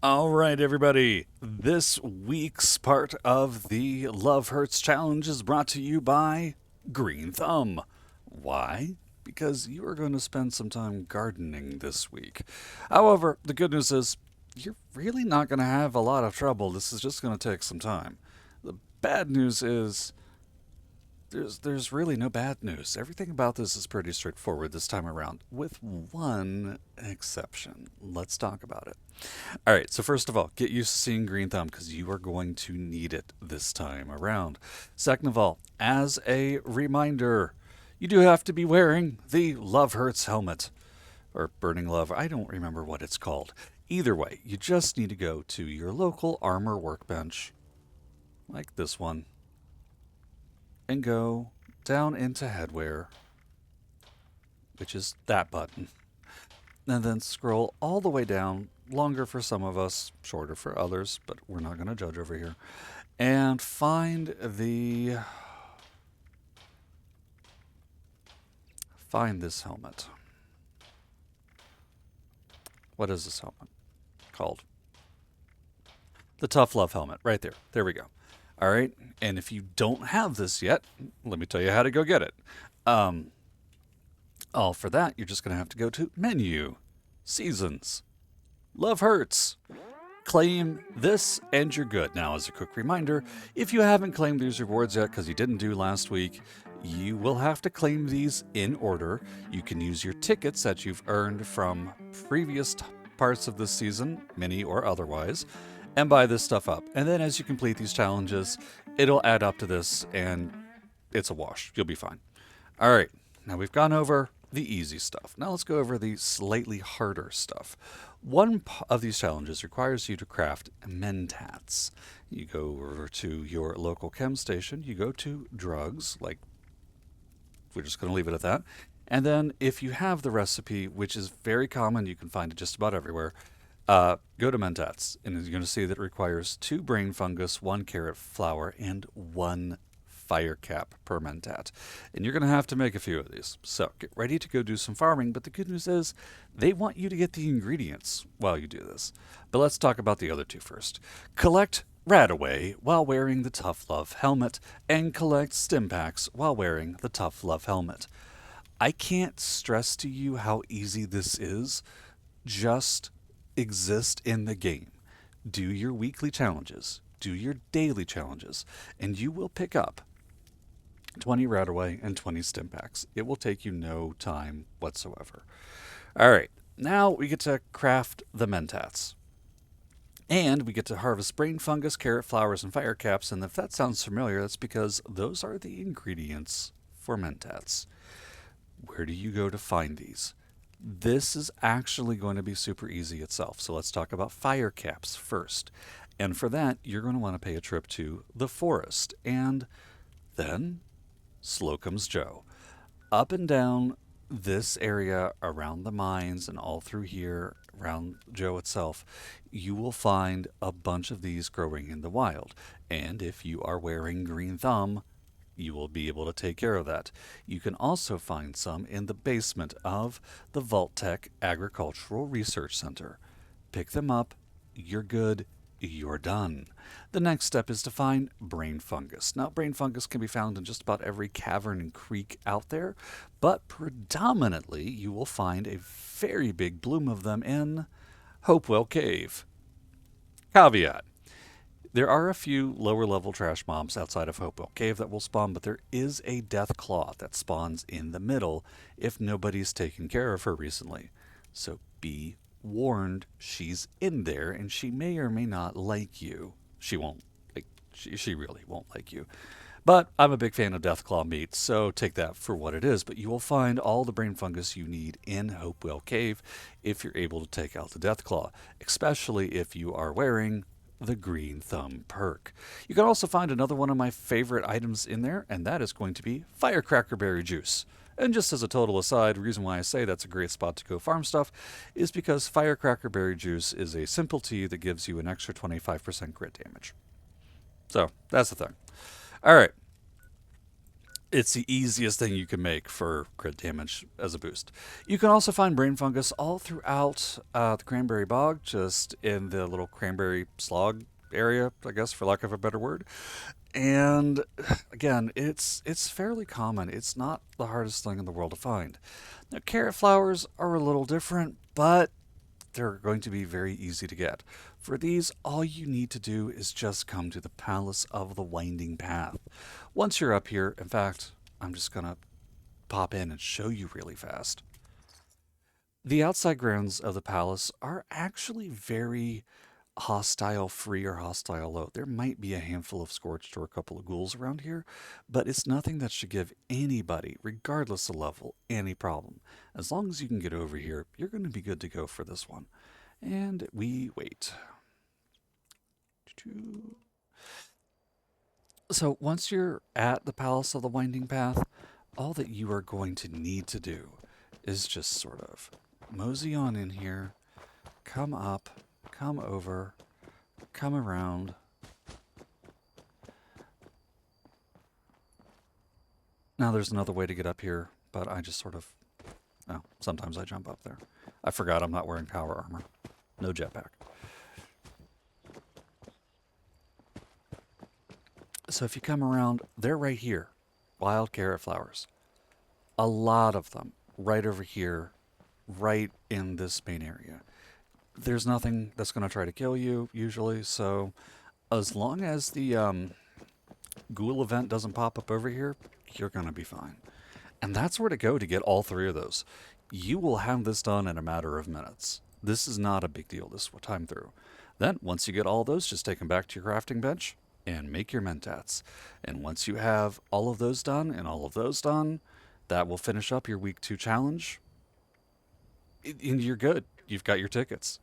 All right, everybody. This week's part of the Love Hurts Challenge is brought to you by Green Thumb. Why? Because you are going to spend some time gardening this week. However, the good news is you're really not going to have a lot of trouble. This is just going to take some time. The bad news is there's really no bad news. Everything about this is pretty straightforward this time around, with one exception. Let's talk about it. All right, so first of all, get used to seeing Green Thumb because you are going to need it this time around. Second of all, as a reminder, you do have to be wearing the Love Hurts helmet or Burning Love. I don't remember what it's called. Either way, you just need to go to your local armor workbench, like this one, and go down into headwear, which is that button, and then scroll all the way down, longer for some of us, shorter for others, but we're not going to judge over here, and find this helmet. What is this helmet called? The Tough Love helmet, right there. There we go. All right, and if you don't have this yet, let me tell you how to go get it. Um, all for that, you're just going to have to go to Menu, Seasons, Love Hurts. Claim this and you're good. Now, as a quick reminder, if you haven't claimed these rewards yet because you didn't do last week, you will have to claim these in order. You can use your tickets that you've earned from previous parts of this season, mini or otherwise, and buy this stuff up. And then as you complete these challenges, it'll add up to this and it's a wash. You'll be fine. All right, now we've gone over the easy stuff. Now let's go over the slightly harder stuff. One of these challenges requires you to craft Mentats. You go over to your local chem station, you go to drugs, like we're just going to leave it at that. And then if you have the recipe, which is very common, you can find it just about everywhere, go to Mentats, and you're going to see that it requires 2 brain fungus, 1 carrot flower, and 1 Firecap per Mentat. And you're going to have to make a few of these. So get ready to go do some farming, but the good news is they want you to get the ingredients while you do this. But let's talk about the other 2 first. Collect Rad Away while wearing the Tough Love helmet, and collect Stimpacks while wearing the Tough Love helmet. I can't stress to you how easy this is. Just exist in the game. Do your weekly challenges, do your daily challenges, and you will pick up 20 Rad Away and 20 Stimpacks. It will take you no time whatsoever. All right, now we get to craft the Mentats. And we get to harvest brain fungus, carrot flowers, and firecaps. And if that sounds familiar, that's because those are the ingredients for Mentats. Where do you go to find these? This is actually going to be super easy itself. So let's talk about Firecaps first. And for that, you're going to want to pay a trip to the forest and then Slocum Joe. Up and down this area around the mines and all through here around Joe itself, you will find a bunch of these growing in the wild. And if you are wearing Green Thumb, you will be able to take care of that. You can also find some in the basement of the Vault-Tec Agricultural Research Center. Pick them up, you're good, you're done. The next step is to find brain fungus. Now, brain fungus can be found in just about every cavern and creek out there, but predominantly you will find a very big bloom of them in Hopewell Cave. Caveat: there are a few lower level trash mobs outside of Hopewell Cave that will spawn, but there is a Deathclaw that spawns in the middle if nobody's taken care of her recently. So be warned, she's in there and she may or may not like you. She won't, like, she really won't like you. But I'm a big fan of Deathclaw meat, so take that for what it is. But you will find all the brain fungus you need in Hopewell Cave if you're able to take out the Deathclaw, especially if you are wearing the Green Thumb perk. You can also find another one of my favorite items in there, and that is going to be Firecracker Berry Juice. And just as a total aside, the reason why I say that's a great spot to go farm stuff is because Firecracker Berry Juice is a simple tea that gives you an extra 25% grit damage. So, that's the thing. All right. It's the easiest thing you can make for crit damage as a boost. You can also find brain fungus all throughout the cranberry bog, just in the little cranberry slog area, I guess, for lack of a better word. And again, it's fairly common. It's not the hardest thing in the world to find. Now, carrot flowers are a little different, but they're going to be very easy to get. For these, all you need to do is just come to the Palace of the Winding Path. Once you're up here, in fact, I'm just going to pop in and show you really fast. The outside grounds of the palace are actually very hostile free or hostile low. There might be a handful of scorched or a couple of ghouls around here, but it's nothing that should give anybody, regardless of level, any problem. As long as you can get over here, you're going to be good to go for this one. And we wait. So once you're at the Palace of the Winding Path, all that you are going to need to do is just sort of mosey on in here, come up, come over, come around. Now there's another way to get up here, but I just sort of, oh, sometimes I jump up there. I forgot I'm not wearing power armor. No jetpack. So if you come around, they're right here. Wild carrot flowers. A lot of them right over here, right in this main area. There's nothing that's going to try to kill you, usually, so as long as the ghoul event doesn't pop up over here, you're going to be fine. And that's where to go to get all three of those. You will have this done in a matter of minutes. This is not a big deal this time through. Then, once you get all those, just take them back to your crafting bench and make your mentats. And once you have all of those done and all of those done, that will finish up your week 2 challenge. And you're good. You've got your tickets.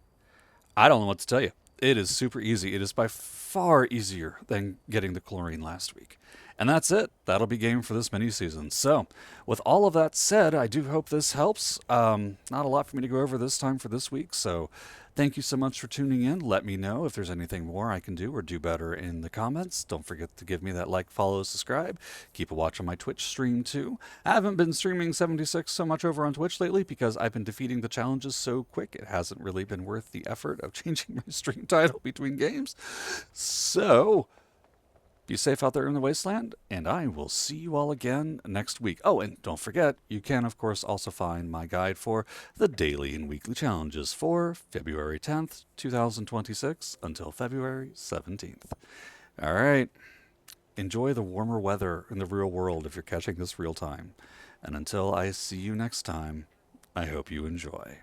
I don't know what to tell you. It is super easy. It is by far easier than getting the chlorine last week. And that's it. That'll be game for this mini season. So, with all of that said, I do hope this helps. Not a lot for me to go over this time for this week. So, thank you so much for tuning in. Let me know if there's anything more I can do or do better in the comments. Don't forget to give me that like, follow, subscribe. Keep a watch on my Twitch stream too. I haven't been streaming 76 so much over on Twitch lately because I've been defeating the challenges so quick. It hasn't really been worth the effort of changing my stream title between games. So, be safe out there in the wasteland, and I will see you all again next week. Oh, and don't forget, you can, of course, also find my guide for the daily and weekly challenges for February 10th, 2026 until February 17th. All right. Enjoy the warmer weather in the real world if you're catching this real time. And until I see you next time, I hope you enjoy.